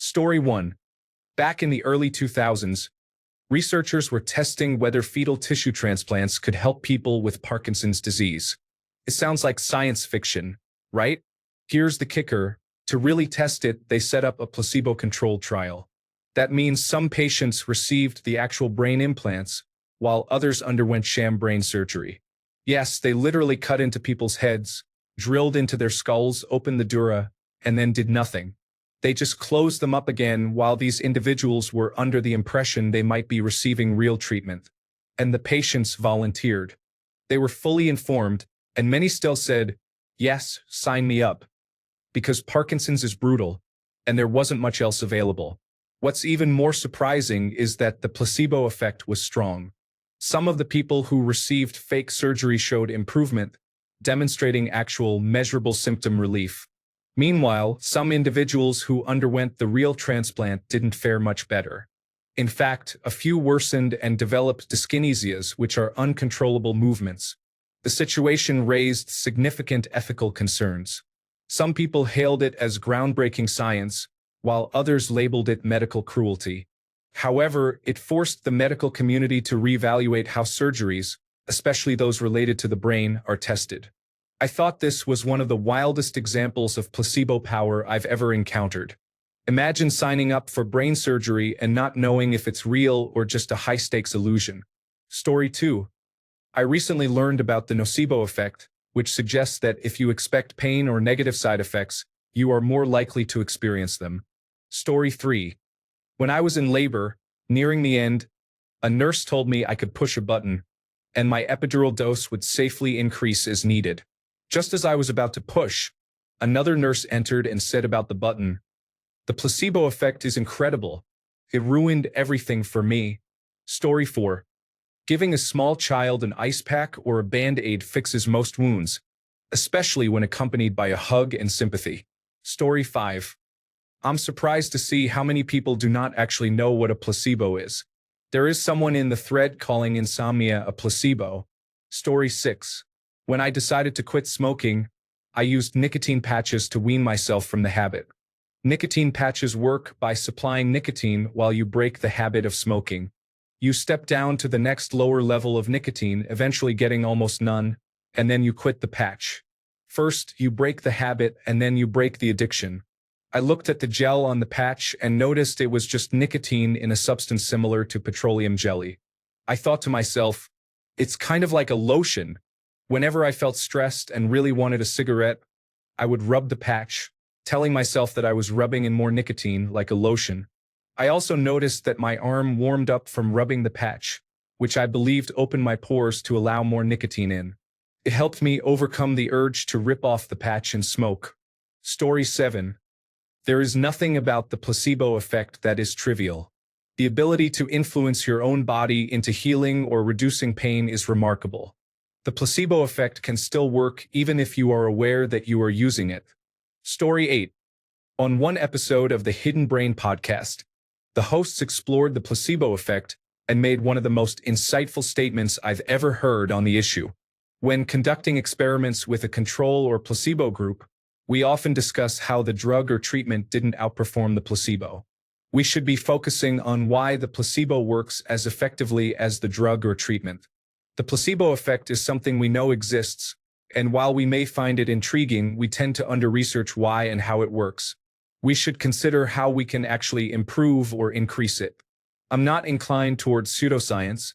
Story 1. Back in the early 2000s, researchers were testing whether fetal tissue transplants could help people with Parkinson's disease. It sounds like science fiction, right? Here's the kicker. To really test it, they set up a placebo-controlled trial. That means some patients received the actual brain implants, while others underwent sham brain surgery. Yes, they literally cut into people's heads, drilled into their skulls, opened the dura, and then did nothing. They just closed them up again while these individuals were under the impression they might be receiving real treatment. And the patients volunteered. They were fully informed, and many still said, "Yes, sign me up." Because Parkinson's is brutal, and there wasn't much else available. What's even more surprising is that the placebo effect was strong. Some of the people who received fake surgery showed improvement, demonstrating actual measurable symptom relief. Meanwhile, some individuals who underwent the real transplant didn't fare much better. In fact, a few worsened and developed dyskinesias, which are uncontrollable movements. The situation raised significant ethical concerns. Some people hailed it as groundbreaking science, while others labeled it medical cruelty. However, it forced the medical community to reevaluate how surgeries, especially those related to the brain, are tested. I thought this was one of the wildest examples of placebo power I've ever encountered. Imagine signing up for brain surgery and not knowing if it's real or just a high-stakes illusion. Story 2. I recently learned about the nocebo effect, which suggests that if you expect pain or negative side effects, you are more likely to experience them. Story 3. When I was in labor, nearing the end, a nurse told me I could push a button, and my epidural dose would safely increase as needed. Just as I was about to push, another nurse entered and said about the button, "The placebo effect is incredible. It ruined everything for me." Story 4. Giving a small child an ice pack or a Band-Aid fixes most wounds, especially when accompanied by a hug and sympathy. Story 5. I'm surprised to see how many people do not actually know what a placebo is. There is someone in the thread calling insomnia a placebo. Story 6. When I decided to quit smoking, I used nicotine patches to wean myself from the habit. Nicotine patches work by supplying nicotine while you break the habit of smoking. You step down to the next lower level of nicotine, eventually getting almost none, and then you quit the patch. First, you break the habit, and then you break the addiction. I looked at the gel on the patch and noticed it was just nicotine in a substance similar to petroleum jelly. I thought to myself, it's kind of like a lotion. Whenever I felt stressed and really wanted a cigarette, I would rub the patch, telling myself that I was rubbing in more nicotine like a lotion. I also noticed that my arm warmed up from rubbing the patch, which I believed opened my pores to allow more nicotine in. It helped me overcome the urge to rip off the patch and smoke. Story 7. There is nothing about the placebo effect that is trivial. The ability to influence your own body into healing or reducing pain is remarkable. The placebo effect can still work even if you are aware that you are using it. Story 8. On one episode of the Hidden Brain podcast, the hosts explored the placebo effect and made one of the most insightful statements I've ever heard on the issue. When conducting experiments with a control or placebo group, we often discuss how the drug or treatment didn't outperform the placebo. We should be focusing on why the placebo works as effectively as the drug or treatment. The placebo effect is something we know exists, and while we may find it intriguing, we tend to under-research why and how it works. We should consider how we can actually improve or increase it. I'm not inclined towards pseudoscience,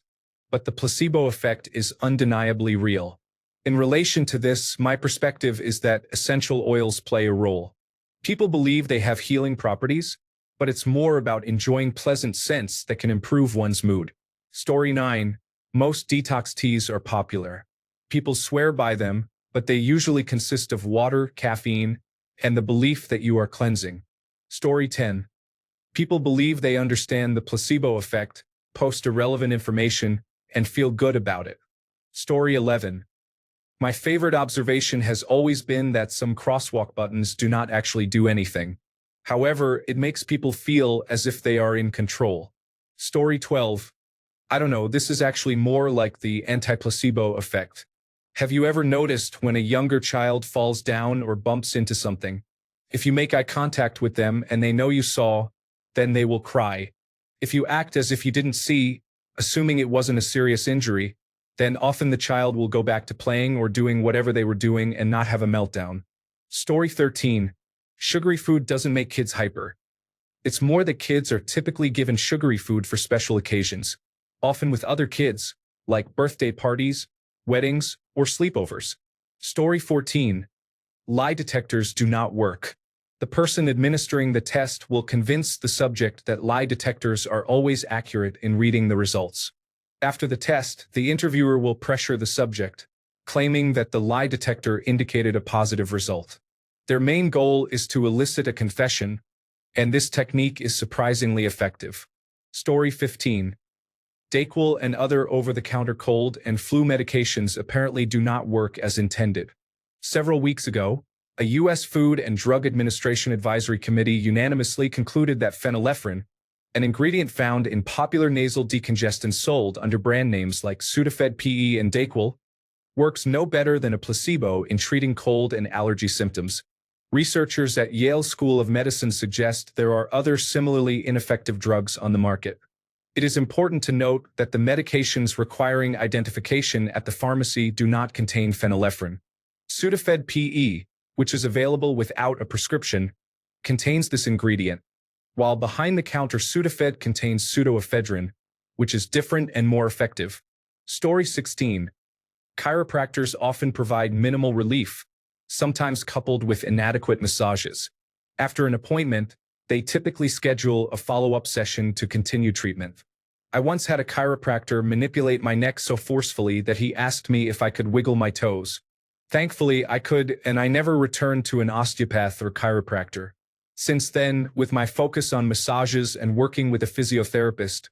but the placebo effect is undeniably real. In relation to this, my perspective is that essential oils play a role. People believe they have healing properties, but it's more about enjoying pleasant scents that can improve one's mood. Story 9. Most detox teas are popular. People swear by them, but they usually consist of water, caffeine, and the belief that you are cleansing. Story 10. People believe they understand the placebo effect, post irrelevant information, and feel good about it. Story 11. My favorite observation has always been that some crosswalk buttons do not actually do anything. However, it makes people feel as if they are in control. Story 12. I don't know, this is actually more like the anti-placebo effect. Have you ever noticed when a younger child falls down or bumps into something? If you make eye contact with them and they know you saw, then they will cry. If you act as if you didn't see, assuming it wasn't a serious injury, then often the child will go back to playing or doing whatever they were doing and not have a meltdown. Story 13. Sugary food doesn't make kids hyper. It's more that kids are typically given sugary food for special occasions, often with other kids, like birthday parties, weddings, or sleepovers. Story 14. Lie detectors do not work. The person administering the test will convince the subject that lie detectors are always accurate in reading the results. After the test, the interviewer will pressure the subject, claiming that the lie detector indicated a positive result. Their main goal is to elicit a confession, and this technique is surprisingly effective. Story 15. Dayquil and other over-the-counter cold and flu medications apparently do not work as intended. Several weeks ago, a U.S. Food and Drug Administration Advisory Committee unanimously concluded that phenylephrine, an ingredient found in popular nasal decongestants sold under brand names like Sudafed PE and Dayquil, works no better than a placebo in treating cold and allergy symptoms. Researchers at Yale School of Medicine suggest there are other similarly ineffective drugs on the market. It is important to note that the medications requiring identification at the pharmacy do not contain phenylephrine. Sudafed PE, which is available without a prescription, contains this ingredient, while behind-the-counter Sudafed contains pseudoephedrine, which is different and more effective. Story 16. Chiropractors often provide minimal relief, sometimes coupled with inadequate massages. After an appointment, they typically schedule a follow-up session to continue treatment. I once had a chiropractor manipulate my neck so forcefully that he asked me if I could wiggle my toes. Thankfully, I could, and I never returned to an osteopath or chiropractor. Since then, with my focus on massages and working with a physiotherapist,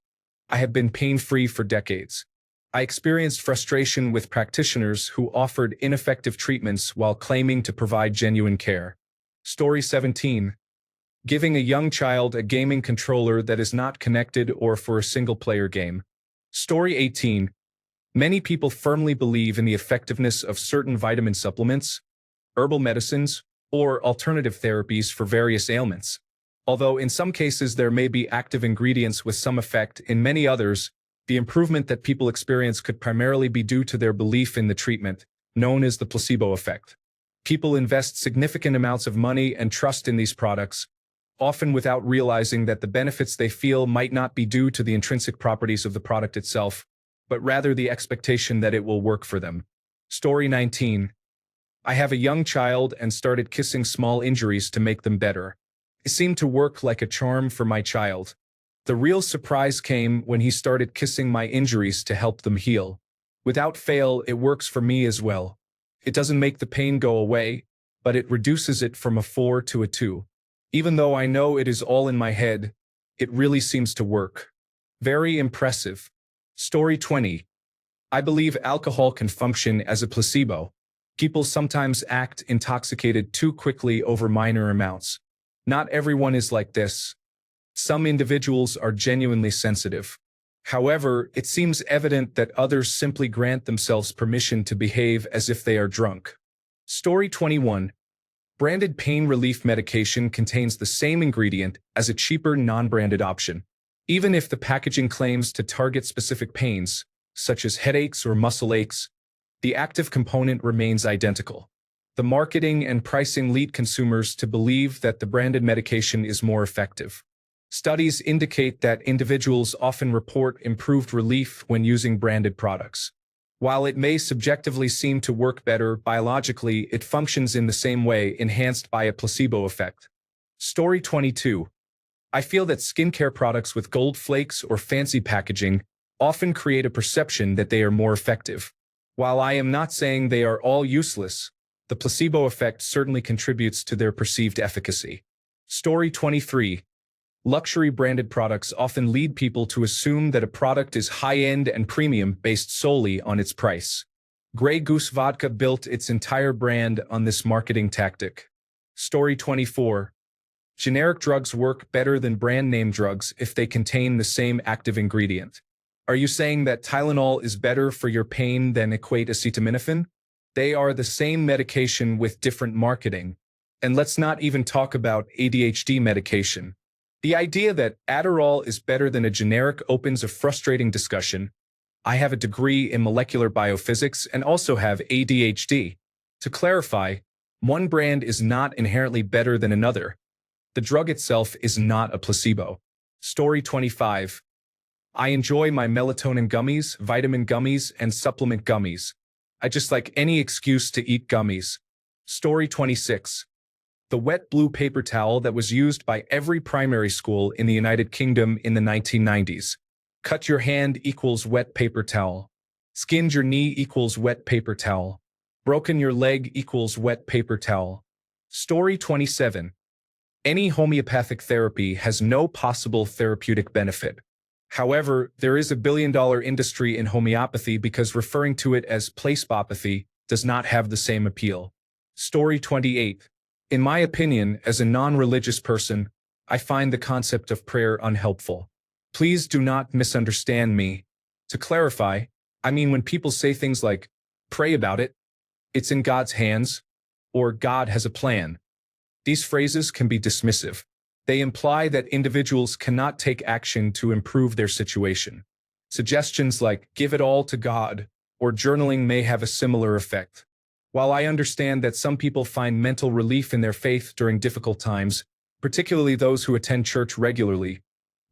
I have been pain-free for decades. I experienced frustration with practitioners who offered ineffective treatments while claiming to provide genuine care. Story 17. Giving a young child a gaming controller that is not connected or for a single-player game. Story 18. Many people firmly believe in the effectiveness of certain vitamin supplements, herbal medicines, or alternative therapies for various ailments. Although in some cases there may be active ingredients with some effect, in many others, the improvement that people experience could primarily be due to their belief in the treatment, known as the placebo effect. People invest significant amounts of money and trust in these products, often without realizing that the benefits they feel might not be due to the intrinsic properties of the product itself, but rather the expectation that it will work for them. Story 19. I have a young child and started kissing small injuries to make them better. It seemed to work like a charm for my child. The real surprise came when he started kissing my injuries to help them heal. Without fail, it works for me as well. It doesn't make the pain go away, but it reduces it from a 4 to a 2. Even though I know it is all in my head, it really seems to work. Very impressive. Story 20. I believe alcohol can function as a placebo. People sometimes act intoxicated too quickly over minor amounts. Not everyone is like this. Some individuals are genuinely sensitive. However, it seems evident that others simply grant themselves permission to behave as if they are drunk. Story 21. Branded pain relief medication contains the same ingredient as a cheaper non-branded option. Even if the packaging claims to target specific pains, such as headaches or muscle aches, the active component remains identical. The marketing and pricing lead consumers to believe that the branded medication is more effective. Studies indicate that individuals often report improved relief when using branded products. While it may subjectively seem to work better, biologically it functions in the same way, enhanced by a placebo effect. Story 22. I feel that skincare products with gold flakes or fancy packaging often create a perception that they are more effective. While I am not saying they are all useless, the placebo effect certainly contributes to their perceived efficacy. Story 23. Luxury branded products often lead people to assume that a product is high-end and premium based solely on its price. Grey Goose Vodka built its entire brand on this marketing tactic. Story 24. Generic drugs work better than brand-name drugs if they contain the same active ingredient. Are you saying that Tylenol is better for your pain than equate acetaminophen? They are the same medication with different marketing. And let's not even talk about ADHD medication. The idea that Adderall is better than a generic opens a frustrating discussion. I have a degree in molecular biophysics and also have ADHD. To clarify, one brand is not inherently better than another. The drug itself is not a placebo. Story 25. I enjoy my melatonin gummies, vitamin gummies, and supplement gummies. I just like any excuse to eat gummies. Story 26. The wet blue paper towel that was used by every primary school in the United Kingdom in the 1990s. Cut your hand equals wet paper towel. Skinned your knee equals wet paper towel. Broken your leg equals wet paper towel. Story 27. Any homeopathic therapy has no possible therapeutic benefit. However, there is a billion-dollar industry in homeopathy because referring to it as placebopathy does not have the same appeal. Story 28. In my opinion, as a non-religious person, I find the concept of prayer unhelpful. Please do not misunderstand me. To clarify, I mean when people say things like, pray about it, it's in God's hands, or God has a plan. These phrases can be dismissive. They imply that individuals cannot take action to improve their situation. Suggestions like, give it all to God, or journaling may have a similar effect. While I understand that some people find mental relief in their faith during difficult times, particularly those who attend church regularly,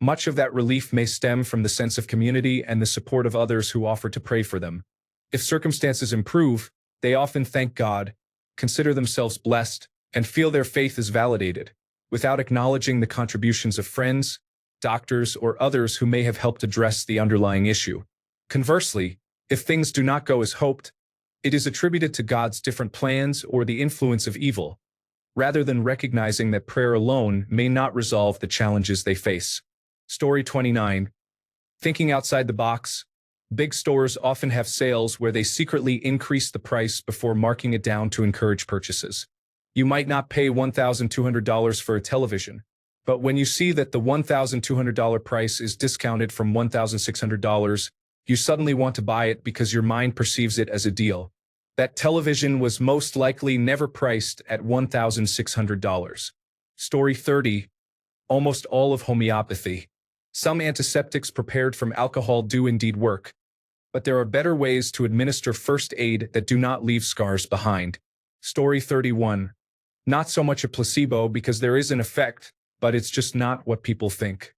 much of that relief may stem from the sense of community and the support of others who offer to pray for them. If circumstances improve, they often thank God, consider themselves blessed, and feel their faith is validated, without acknowledging the contributions of friends, doctors, or others who may have helped address the underlying issue. Conversely, if things do not go as hoped, it is attributed to God's different plans or the influence of evil, rather than recognizing that prayer alone may not resolve the challenges they face. Story 29. Thinking outside the box. Big stores often have sales where they secretly increase the price before marking it down to encourage purchases. You might not pay $1,200 for a television, but when you see that the $1,200 price is discounted from $1,600, you suddenly want to buy it because your mind perceives it as a deal. That television was most likely never priced at $1,600. Story 30. Almost all of homeopathy. Some antiseptics prepared from alcohol do indeed work, but there are better ways to administer first aid that do not leave scars behind. Story 31. Not so much a placebo because there is an effect, but it's just not what people think.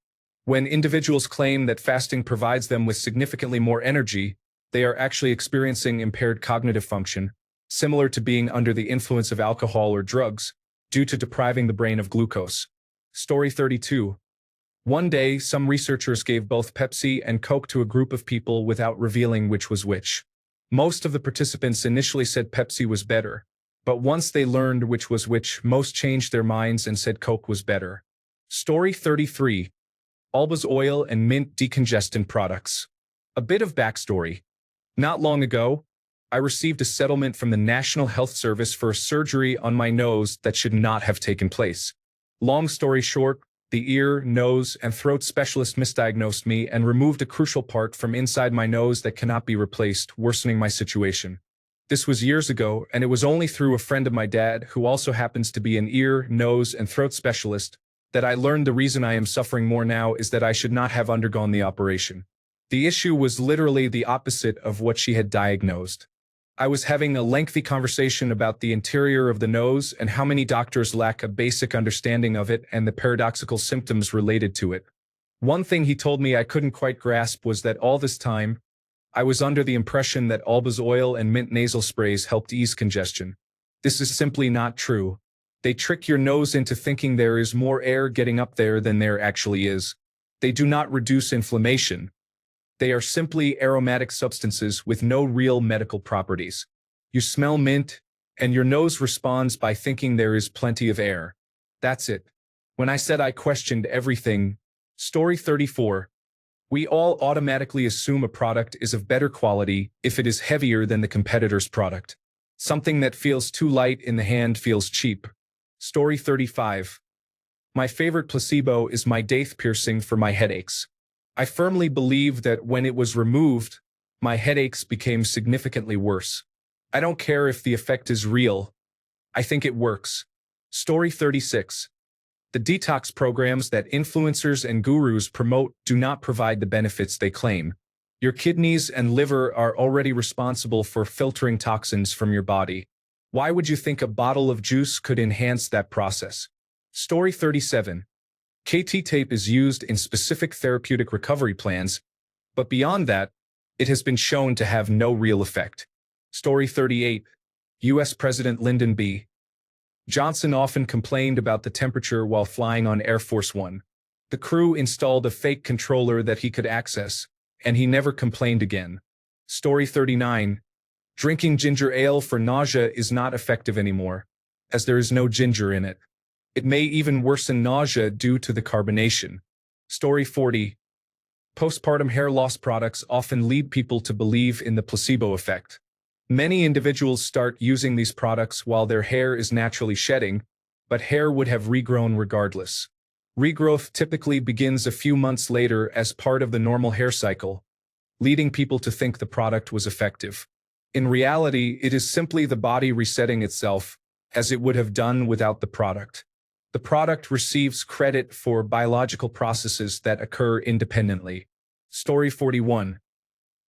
When individuals claim that fasting provides them with significantly more energy, they are actually experiencing impaired cognitive function, similar to being under the influence of alcohol or drugs, due to depriving the brain of glucose. Story 32. One day, some researchers gave both Pepsi and Coke to a group of people without revealing which was which. Most of the participants initially said Pepsi was better, but once they learned which was which, most changed their minds and said Coke was better. Story 33. Alba's oil and mint decongestant products. A bit of backstory. Not long ago, I received a settlement from the National Health Service for a surgery on my nose that should not have taken place. Long story short, the ear, nose, and throat specialist misdiagnosed me and removed a crucial part from inside my nose that cannot be replaced, worsening my situation. This was years ago, and it was only through a friend of my dad, who also happens to be an ear, nose, and throat specialist, that I learned the reason I am suffering more now is that I should not have undergone the operation. The issue was literally the opposite of what she had diagnosed. I was having a lengthy conversation about the interior of the nose and how many doctors lack a basic understanding of it and the paradoxical symptoms related to it. One thing he told me I couldn't quite grasp was that all this time, I was under the impression that Alba's oil and mint nasal sprays helped ease congestion. This is simply not true. They trick your nose into thinking there is more air getting up there than there actually is. They do not reduce inflammation. They are simply aromatic substances with no real medical properties. You smell mint, and your nose responds by thinking there is plenty of air. That's it. When I said I questioned everything. Story 34. We all automatically assume a product is of better quality if it is heavier than the competitor's product. Something that feels too light in the hand feels cheap. Story 35. My favorite placebo is my daith piercing for my headaches. I firmly believe that when it was removed, my headaches became significantly worse. I don't care if the effect is real. I think it works. Story 36. The detox programs that influencers and gurus promote do not provide the benefits they claim. Your kidneys and liver are already responsible for filtering toxins from your body. Why would you think a bottle of juice could enhance that process? Story 37. KT tape is used in specific therapeutic recovery plans, but beyond that, it has been shown to have no real effect. Story 38. U.S. President Lyndon B. Johnson often complained about the temperature while flying on Air Force One. The crew installed a fake controller that he could access, and he never complained again. Story 39. Drinking ginger ale for nausea is not effective anymore, as there is no ginger in it. It may even worsen nausea due to the carbonation. Story 40. Postpartum hair loss products often lead people to believe in the placebo effect. Many individuals start using these products while their hair is naturally shedding, but hair would have regrown regardless. Regrowth typically begins a few months later as part of the normal hair cycle, leading people to think the product was effective. In reality, it is simply the body resetting itself, as it would have done without the product. The product receives credit for biological processes that occur independently. Story 41.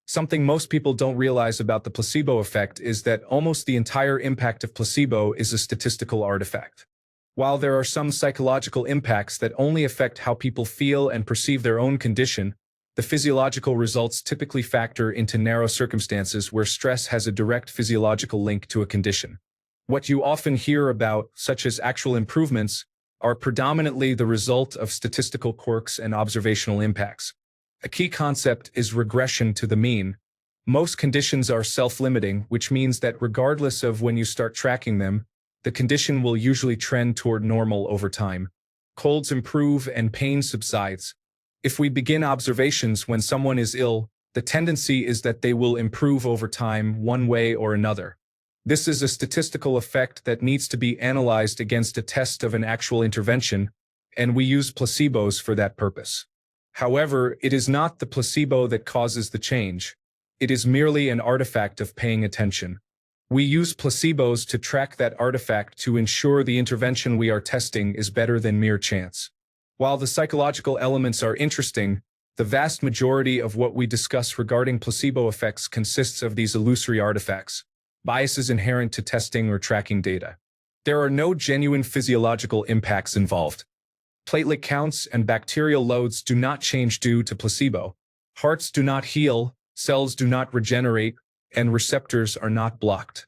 Something most people don't realize about the placebo effect is that almost the entire impact of placebo is a statistical artifact. While there are some psychological impacts that only affect how people feel and perceive their own condition, the physiological results typically factor into narrow circumstances where stress has a direct physiological link to a condition. What you often hear about, such as actual improvements, are predominantly the result of statistical quirks and observational impacts. A key concept is regression to the mean. Most conditions are self-limiting, which means that regardless of when you start tracking them, the condition will usually trend toward normal over time. Colds improve and pain subsides. If we begin observations when someone is ill, the tendency is that they will improve over time one way or another. This is a statistical effect that needs to be analyzed against a test of an actual intervention, and we use placebos for that purpose. However, it is not the placebo that causes the change. It is merely an artifact of paying attention. We use placebos to track that artifact to ensure the intervention we are testing is better than mere chance. While the psychological elements are interesting, the vast majority of what we discuss regarding placebo effects consists of these illusory artifacts, biases inherent to testing or tracking data. There are no genuine physiological impacts involved. Platelet counts and bacterial loads do not change due to placebo. Hearts do not heal, cells do not regenerate, and receptors are not blocked.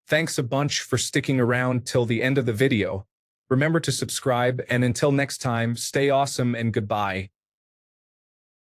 Thanks a bunch for sticking around till the end of the video. Remember to subscribe, and until next time, stay awesome and goodbye.